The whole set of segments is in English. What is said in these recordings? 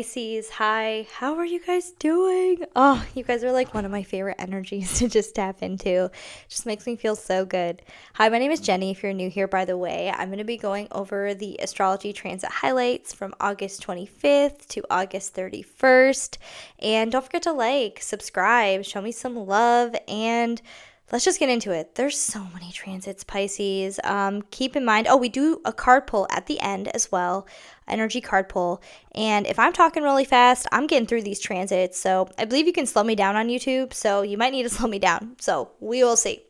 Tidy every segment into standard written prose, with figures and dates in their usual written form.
Pisces, hi, how are you guys doing? Oh, you guys are like one of my favorite energies to just tap into. It just makes me feel so good. Hi, my name is Jenny. If you're new here, by the way, I'm going to be going over the astrology transit highlights from August 25th to August 31st. And don't forget to like, subscribe, show me some love, and let's just get into it. There's so many transits, Pisces. Keep in mind, we do a card pull at the end as well, energy card pull. And if I'm talking really fast, I'm getting through these transits. So I believe you can slow me down on YouTube. So you might need to slow me down. So we will see.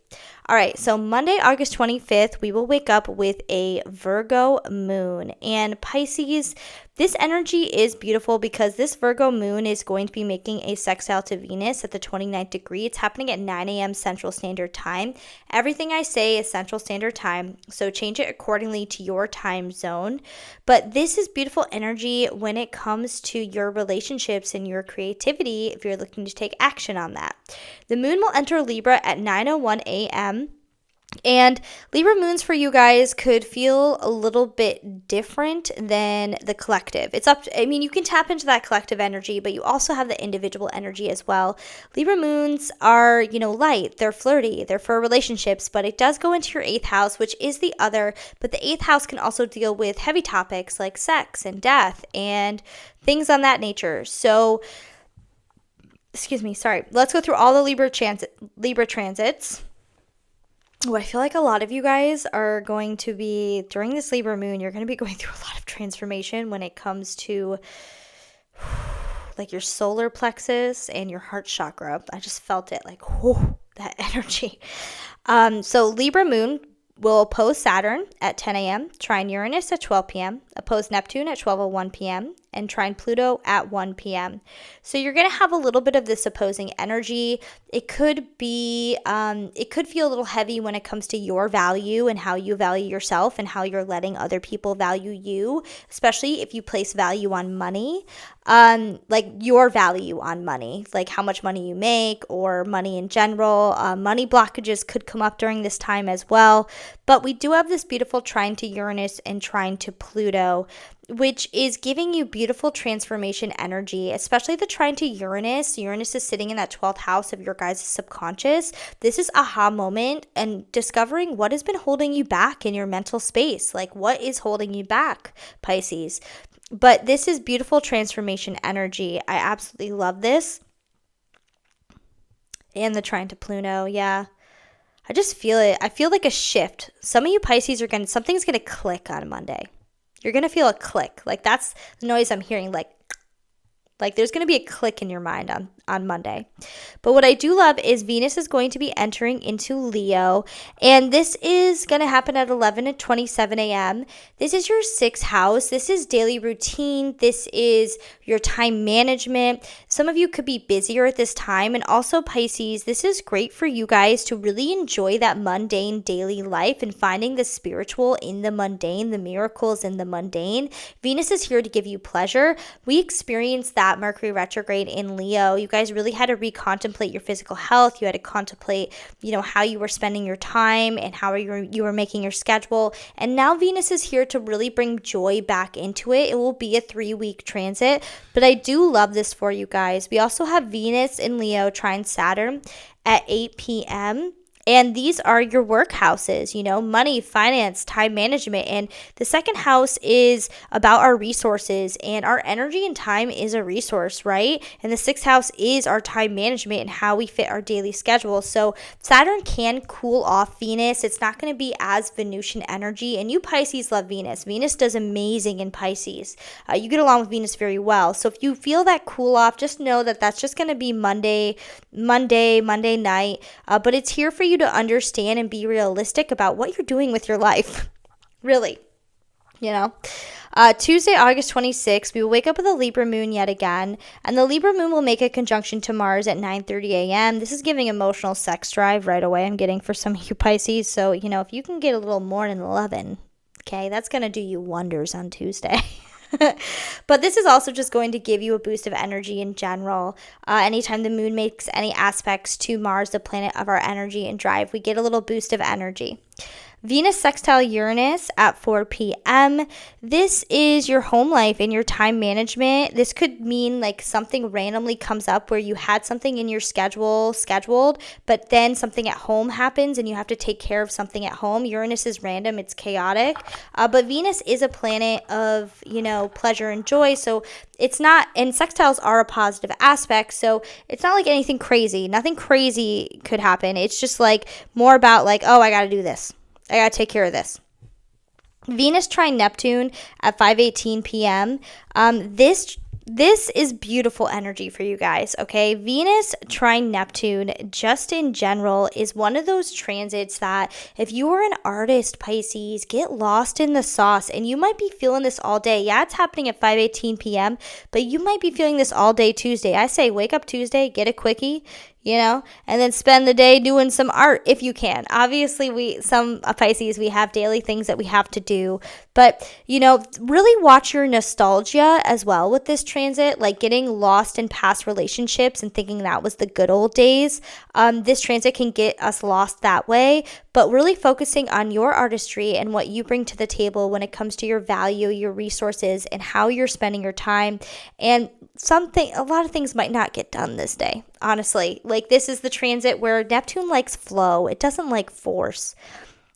All right, so Monday, August 25th, we will wake up with a Virgo moon. And Pisces, this energy is beautiful because this Virgo moon is going to be making a sextile to Venus at the 29th degree. It's happening at 9 a.m. Central Standard Time. Everything I say is Central Standard Time, so change it accordingly to your time zone. But this is beautiful energy when it comes to your relationships and your creativity if you're looking to take action on that. The moon will enter Libra at 9:01 a.m. And Libra moons for you guys could feel a little bit different than the collective. You can tap into that collective energy, but you also have the individual energy as well. Libra moons are, light, they're flirty, they're for relationships, but it does go into your 8th house, which is the other. But the 8th house can also deal with heavy topics like sex and death and things on that nature. So, let's go through all the Libra transits. Oh, I feel like a lot of you guys are going to be, during this Libra moon, you're going to be going through a lot of transformation when it comes to like your solar plexus and your heart chakra. I just felt it, like, that energy. So Libra moon will oppose Saturn at 10 a.m., trine Uranus at 12 p.m., oppose Neptune at 12:01 p.m., and trine Pluto at 1 p.m. So you're going to have a little bit of this opposing energy. It could feel a little heavy when it comes to your value and how you value yourself and how you're letting other people value you, especially if you place value on money, like your value on money, like how much money you make or money in general. Money blockages could come up during this time as well. But we do have this beautiful trine to Uranus and trine to Pluto, which is giving you beautiful transformation energy, especially the trine to Uranus. Uranus is sitting in that 12th house of your guys' subconscious. This is aha moment and discovering what has been holding you back in your mental space. Like, what is holding you back, Pisces? But this is beautiful transformation energy. I absolutely love this. And the trine to Pluto, yeah. I just feel it. I feel like a shift. Some of you Pisces something's going to click on Monday. You're going to feel a click. Like, that's the noise I'm hearing. Like there's going to be a click in your mind on Monday. But what I do love is Venus is going to be entering into Leo. And this is going to happen at 11:27 a.m. This is your 6th house. This is daily routine. This is your time management. Some of you could be busier at this time. And also Pisces, this is great for you guys to really enjoy that mundane daily life and finding the spiritual in the mundane, the miracles in the mundane. Venus is here to give you pleasure. We experienced that Mercury retrograde in Leo. You guys really had to recontemplate your physical health. You had to contemplate, how you were spending your time and how you were making your schedule. And now Venus is here to really bring joy back into it. It will be a 3-week transit, but I do love this for you guys. We also have Venus in Leo trine Saturn at 8 p.m. And these are your work houses, money, finance, time management. And the 2nd house is about our resources, and our energy and time is a resource, right? And the 6th house is our time management and how we fit our daily schedule. So Saturn can cool off Venus. It's not going to be as Venusian energy. And you Pisces love Venus. Venus does amazing in Pisces. You get along with Venus very well. So if you feel that cool off, just know that that's just going to be Monday night. But it's here for you to understand and be realistic about what you're doing with your life. Really, Tuesday, August 26th, we will wake up with a Libra moon yet again, and the Libra moon will make a conjunction to Mars at 9:30 a.m. This is giving emotional sex drive right away, I'm getting, for some of you Pisces. So, if you can get a little morning loving, okay, that's going to do you wonders on Tuesday. But this is also just going to give you a boost of energy in general. Anytime the moon makes any aspects to Mars, the planet of our energy and drive, we get a little boost of energy. Venus sextile Uranus at 4 p.m. This is your home life and your time management. This could mean like something randomly comes up where you had something in your scheduled, but then something at home happens and you have to take care of something at home. Uranus is random, it's chaotic, but Venus is a planet of, pleasure and joy. So it's not, and sextiles are a positive aspect. So it's not like anything crazy. Nothing crazy could happen. It's just like more about like, oh, I got to do this. I got to take care of this. Venus trine Neptune at 5:18 p.m. This is beautiful energy for you guys, okay? Venus trine Neptune, just in general, is one of those transits that if you are an artist, Pisces, get lost in the sauce. And you might be feeling this all day. Yeah, it's happening at 5:18 p.m., but you might be feeling this all day Tuesday. I say wake up Tuesday, get a quickie, and then spend the day doing some art if you can. Obviously, some Pisces, we have daily things that we have to do, but, really watch your nostalgia as well with this transit, like getting lost in past relationships and thinking that was the good old days. This transit can get us lost that way, but really focusing on your artistry and what you bring to the table when it comes to your value, your resources, and how you're spending your time. And a lot of things might not get done this day, honestly. Like, this is the transit where Neptune likes flow. It doesn't like force.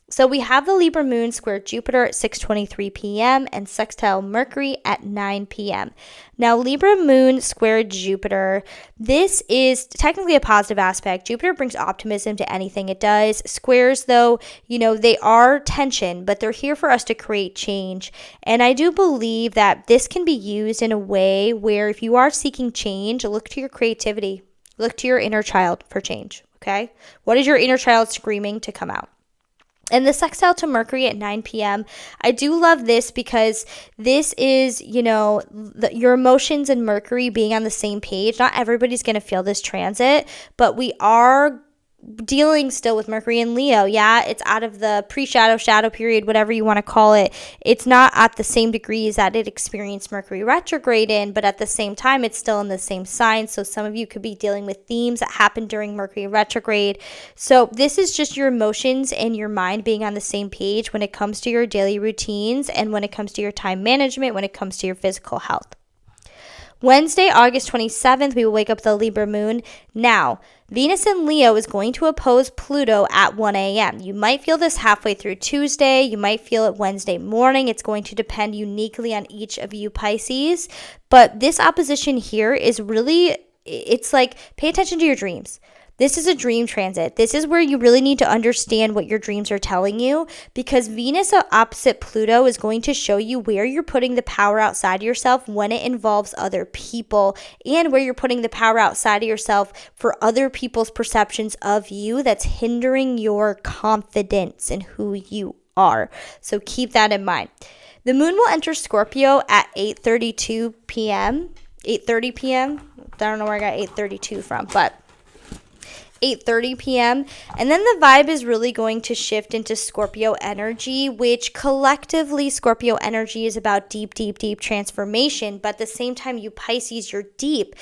So we have the Libra moon square Jupiter at 6:23 p.m. and sextile Mercury at 9 p.m. Now, Libra moon square Jupiter, this is technically a positive aspect. Jupiter brings optimism to anything it does. Squares, though, they are tension, but they're here for us to create change. And I do believe that this can be used in a way where if you are seeking change, look to your creativity. Look to your inner child for change, okay? What is your inner child screaming to come out? And the sextile to Mercury at 9 p.m., I do love this because this is, your emotions and Mercury being on the same page. Not everybody's going to feel this transit, but we are dealing still with Mercury and Leo. Yeah, it's out of the shadow period, whatever you want to call it. It's not at the same degrees that it experienced Mercury retrograde in, but at the same time, it's still in the same sign. So some of you could be dealing with themes that happened during Mercury retrograde. So this is just your emotions and your mind being on the same page when it comes to your daily routines and when it comes to your time management, when it comes to your physical health. Wednesday, August 27th, we will wake up the Libra moon. Now, Venus in Leo is going to oppose Pluto at 1 a.m. You might feel this halfway through Tuesday. You might feel it Wednesday morning. It's going to depend uniquely on each of you Pisces. But this opposition here is really, it's like, pay attention to your dreams. This is a dream transit. This is where you really need to understand what your dreams are telling you, because Venus opposite Pluto is going to show you where you're putting the power outside of yourself when it involves other people, and where you're putting the power outside of yourself for other people's perceptions of you that's hindering your confidence in who you are. So keep that in mind. The moon will enter Scorpio at 8:32 p.m. 8:30 p.m. I don't know where I got 8:32 from, but 8:30 p.m. And then the vibe is really going to shift into Scorpio energy, which collectively Scorpio energy is about deep, deep, deep transformation. But at the same time, you Pisces, you're deep.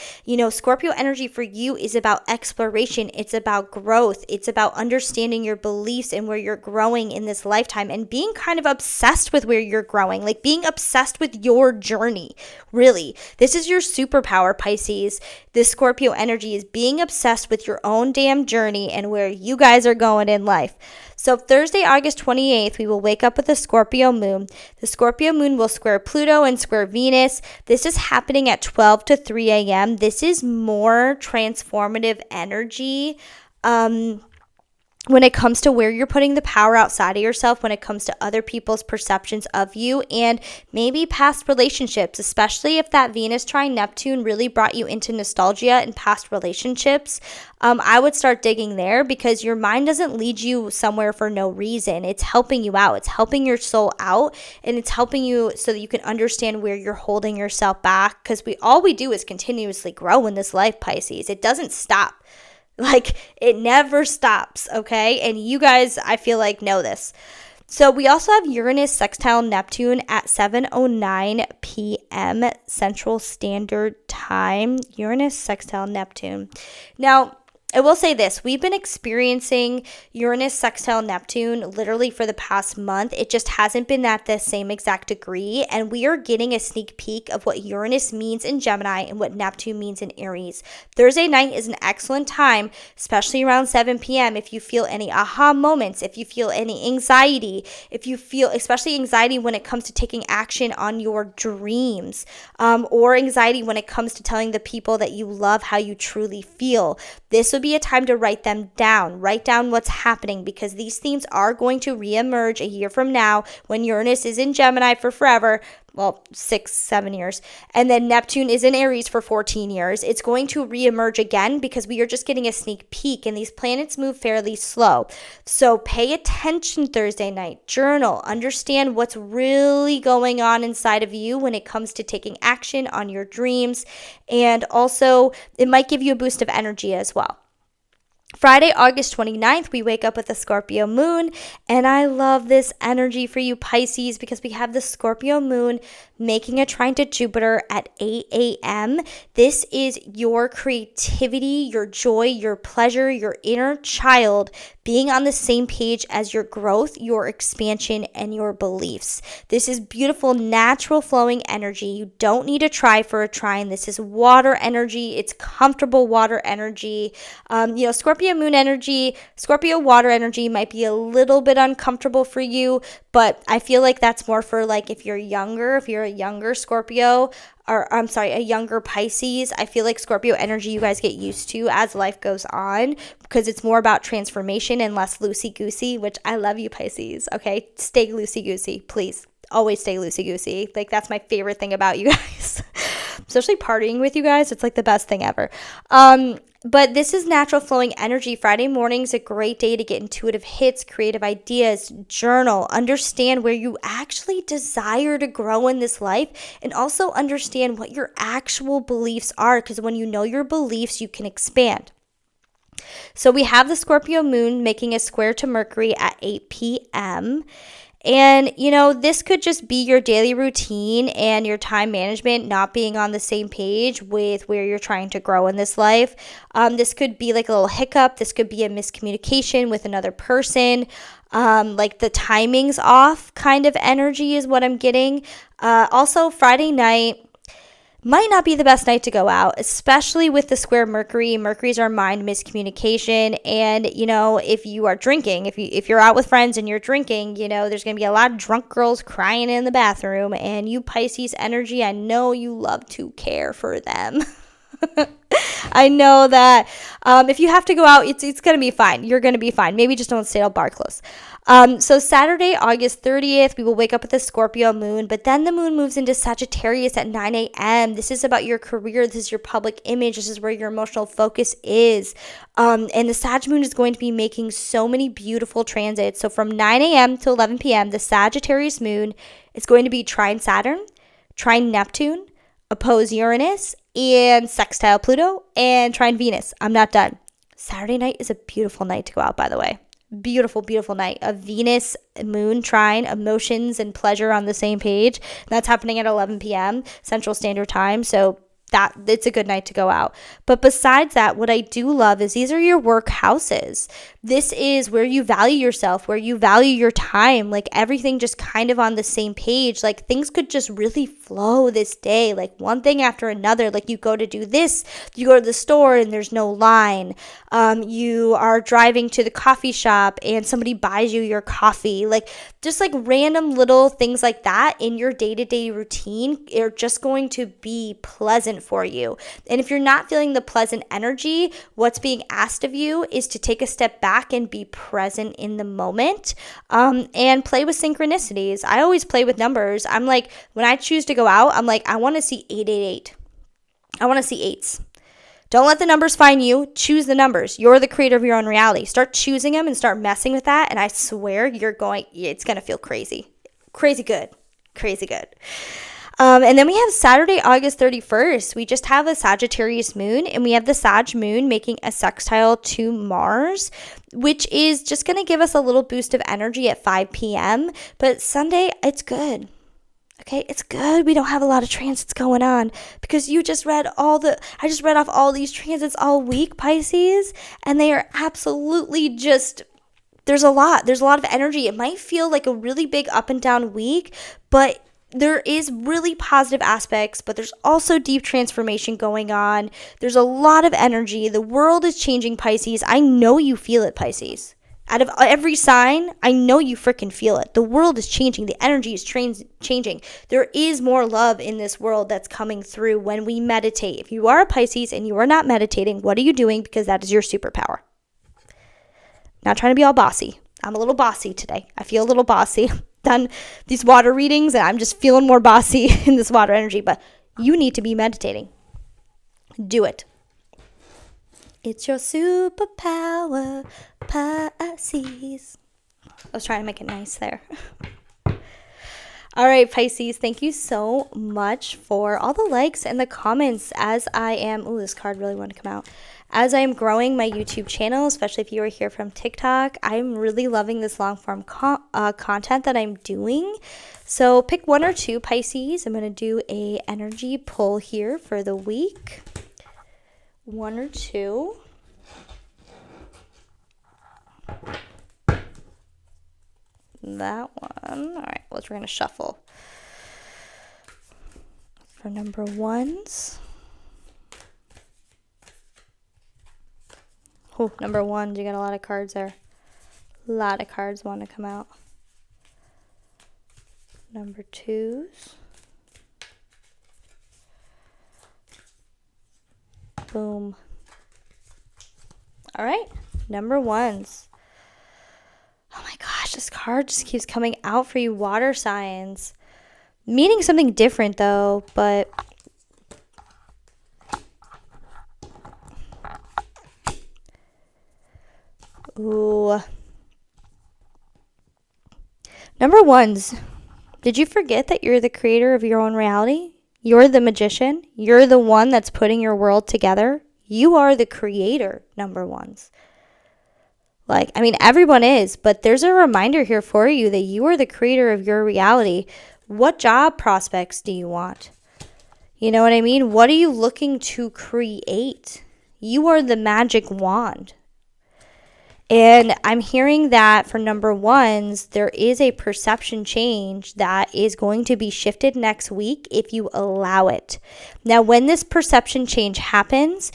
Scorpio energy for you is about exploration. It's about growth. It's about understanding your beliefs and where you're growing in this lifetime and being kind of obsessed with where you're growing, like being obsessed with your journey. Really, this is your superpower, Pisces. This Scorpio energy is being obsessed with your own damn journey and where you guys are going in life. So Thursday, August 28th, we will wake up with a Scorpio moon. The Scorpio moon will square Pluto and square Venus. This is happening at 12 to 3 a.m. This is more transformative energy. When it comes to where you're putting the power outside of yourself, when it comes to other people's perceptions of you, and maybe past relationships, especially if that Venus trine Neptune really brought you into nostalgia and past relationships, I would start digging there, because your mind doesn't lead you somewhere for no reason. It's helping you out. It's helping your soul out, and it's helping you so that you can understand where you're holding yourself back, because all we do is continuously grow in this life, Pisces. It doesn't stop. Like, it never stops, okay? And you guys, I feel like, know this. So we also have Uranus sextile Neptune at 7:09 p.m. Central Standard Time. Uranus sextile Neptune. Now, I will say this, we've been experiencing Uranus sextile Neptune literally for the past month. It just hasn't been at the same exact degree, and we are getting a sneak peek of what Uranus means in Gemini and what Neptune means in Aries. Thursday night is an excellent time, especially around 7 p.m. if you feel any aha moments, if you feel any anxiety, if you feel especially anxiety when it comes to taking action on your dreams, or anxiety when it comes to telling the people that you love how you truly feel. This would be a time to write them down. Write down what's happening, because these themes are going to reemerge a year from now when Uranus is in Gemini for forever. Well, 6-7 years. And then Neptune is in Aries for 14 years. It's going to reemerge again because we are just getting a sneak peek, and these planets move fairly slow. So pay attention Thursday night. Journal. Understand what's really going on inside of you when it comes to taking action on your dreams. And also, it might give you a boost of energy as well. Friday, August 29th, we wake up with a Scorpio moon, and I love this energy for you Pisces because we have the Scorpio moon making a trine to Jupiter at 8 a.m. This is your creativity, your joy, your pleasure, your inner child being on the same page as your growth, your expansion, and your beliefs. This is beautiful, natural flowing energy. You don't need to try for a trine. This is water energy. It's comfortable water energy. Scorpio moon energy, Scorpio water energy might be a little bit uncomfortable for you, but I feel like that's more for like if you're a younger Scorpio, or I'm sorry, a younger Pisces. I feel like Scorpio energy you guys get used to as life goes on, because it's more about transformation and less loosey-goosey, which I love you Pisces, okay? Stay loosey-goosey, please. Always stay loosey-goosey. Like, that's my favorite thing about you guys. Especially partying with you guys. It's like the best thing ever. But this is natural flowing energy. Friday morning is a great day to get intuitive hits, creative ideas, journal, understand where you actually desire to grow in this life, and also understand what your actual beliefs are, because when you know your beliefs, you can expand. So we have the Scorpio moon making a square to Mercury at 8 p.m., and, this could just be your daily routine and your time management not being on the same page with where you're trying to grow in this life. This could be like a little hiccup. This could be a miscommunication with another person. Like the timing's off kind of energy is what I'm getting. Also, Friday night might not be the best night to go out, especially with the square Mercury. Mercury's our mind miscommunication. And, if you are drinking, if you're out with friends and you're drinking, there's going to be a lot of drunk girls crying in the bathroom. And you Pisces energy, I know you love to care for them. I know that if you have to go out, it's going to be fine. You're going to be fine. Maybe just don't stay till bar close. So Saturday, August 30th, we will wake up with a Scorpio moon, but then the moon moves into Sagittarius at 9 a.m. This is about your career. This is your public image. This is where your emotional focus is. And the Sag moon is going to be making so many beautiful transits. So from 9 a.m. to 11 p.m., the Sagittarius moon is going to be trine Saturn, trine Neptune, oppose Uranus, and sextile Pluto, and trine Venus. I'm not done. Saturday night is a beautiful night to go out, by the way. Beautiful, beautiful night. A Venus moon trine, emotions and pleasure on the same page. That's happening at 11 p.m. Central Standard Time. So it's a good night to go out. But besides that, what I do love is these are your work houses. This is where you value yourself, where you value your time, like everything just kind of on the same page. Like things could just really flow this day, like one thing after another. Like you go to do this, you go to the store and there's no line. You are driving to the coffee shop and somebody buys you your coffee. Like just like random little things like that in your day-to-day routine are just going to be pleasant for you. And if you're not feeling the pleasant energy, what's being asked of you is to take a step back and be present in the moment, and play with synchronicities. I always play with numbers. I'm like, when I choose to go out, I'm like, I want to see 888. I want to see eights. Don't let the numbers find you. Choose the numbers. You're the creator of your own reality. Start choosing them and start messing with that. And I swear it's going to feel crazy. Crazy good. Crazy good. And then we have Saturday, August 31st. We just have a Sagittarius moon, and we have the Sag moon making a sextile to Mars, which is just going to give us a little boost of energy at 5 p.m. But Sunday, it's good. Okay, it's good we don't have a lot of transits going on, because I just read off all these transits all week, Pisces, and they are absolutely just, there's a lot of energy. It might feel like a really big up and down week, but there is really positive aspects, but there's also deep transformation going on. There's a lot of energy. The world is changing, Pisces. I know you feel it, Pisces. Out of every sign, I know you freaking feel it. The world is changing. The energy is changing. There is more love in this world that's coming through when we meditate. If you are a Pisces and you are not meditating, what are you doing? Because that is your superpower. Not trying to be all bossy. I'm a little bossy today. I feel a little bossy. Done these water readings and I'm just feeling more bossy in this water energy. But you need to be meditating. Do it. It's your superpower, Pisces. I was trying to make it nice there. All right, Pisces, thank you so much for all the likes and the comments as I am, this card really wanted to come out. As I am growing my YouTube channel, especially if you are here from TikTok, I'm really loving this long form content that I'm doing. So pick one or two, Pisces. I'm going to do a energy pull here for the week. One or two. That one. All right, we're going to shuffle. For number ones. Oh, number ones, you got a lot of cards there. A lot of cards want to come out. Number twos. Boom. All right, number ones. Oh my gosh, this card just keeps coming out for you, water signs. Meaning something different though, but ooh. Number ones, did you forget that you're the creator of your own reality? You're the magician. You're the one that's putting your world together. You are the creator, number ones. Like, I mean, everyone is, but there's a reminder here for you that you are the creator of your reality. What job prospects do you want? You know what I mean? What are you looking to create? You are the magic wand. And I'm hearing that for number ones, there is a perception change that is going to be shifted next week if you allow it. Now, when this perception change happens,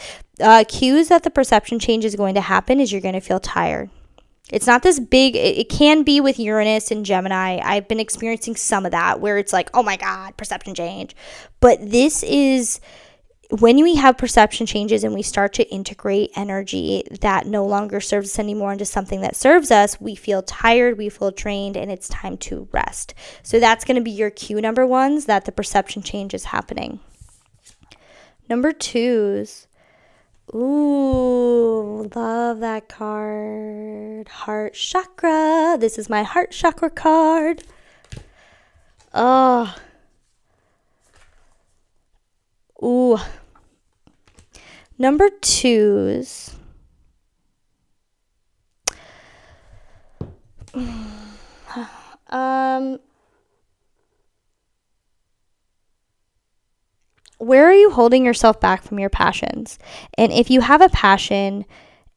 cues that the perception change is going to happen is you're going to feel tired. It's not this big, it can be with Uranus and Gemini. I've been experiencing some of that where it's like, oh my God, perception change. But this is when we have perception changes and we start to integrate energy that no longer serves us anymore into something that serves us, we feel tired, we feel drained, and it's time to rest. So that's going to be your cue, number ones, that the perception change is happening. Number twos. Ooh, love that card. Heart chakra. This is my heart chakra card. Oh. Ooh. Number twos. Where are you holding yourself back from your passions? And if you have a passion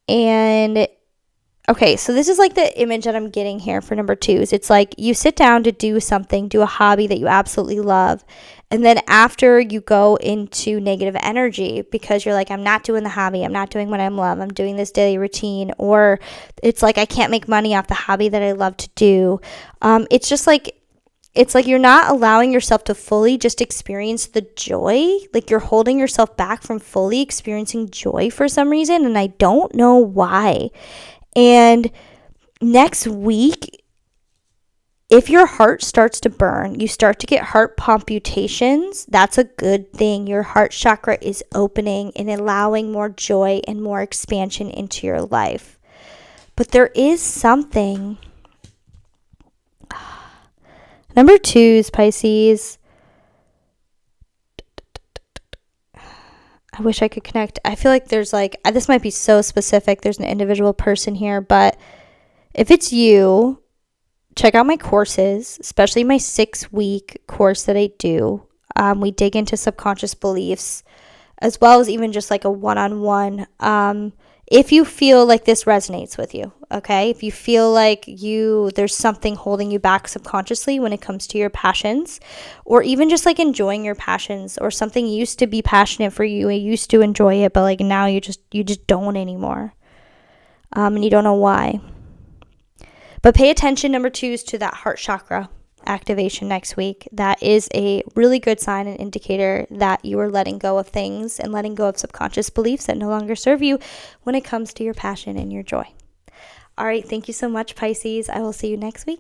and okay, so this is like the image that I'm getting here for number twos. It's like you sit down to do something, do a hobby that you absolutely love. And then after you go into negative energy because you're like, I'm not doing the hobby. I'm not doing what I love. I'm doing this daily routine. Or it's like, I can't make money off the hobby that I love to do. It's just like, it's like you're not allowing yourself to fully just experience the joy. Like you're holding yourself back from fully experiencing joy for some reason. And I don't know why. And next week, if your heart starts to burn, you start to get heart palpitations, that's a good thing. Your heart chakra is opening and allowing more joy and more expansion into your life. But there is something. Number twos, Pisces. I wish I could connect. I feel like there's like, this might be so specific. There's an individual person here, but if it's you, check out my courses, especially my 6-week course that I do. We dig into subconscious beliefs, as well as even just like a one-on-one. If you feel like this resonates with you, okay? If you feel like there's something holding you back subconsciously when it comes to your passions, or even just like enjoying your passions, or something used to be passionate for you, you used to enjoy it, but like now you just don't anymore, and you don't know why. But pay attention, number 2, is to that heart chakra activation next week. That is a really good sign and indicator that you are letting go of things and letting go of subconscious beliefs that no longer serve you when it comes to your passion and your joy. All right, thank you so much, Pisces. I will see you next week.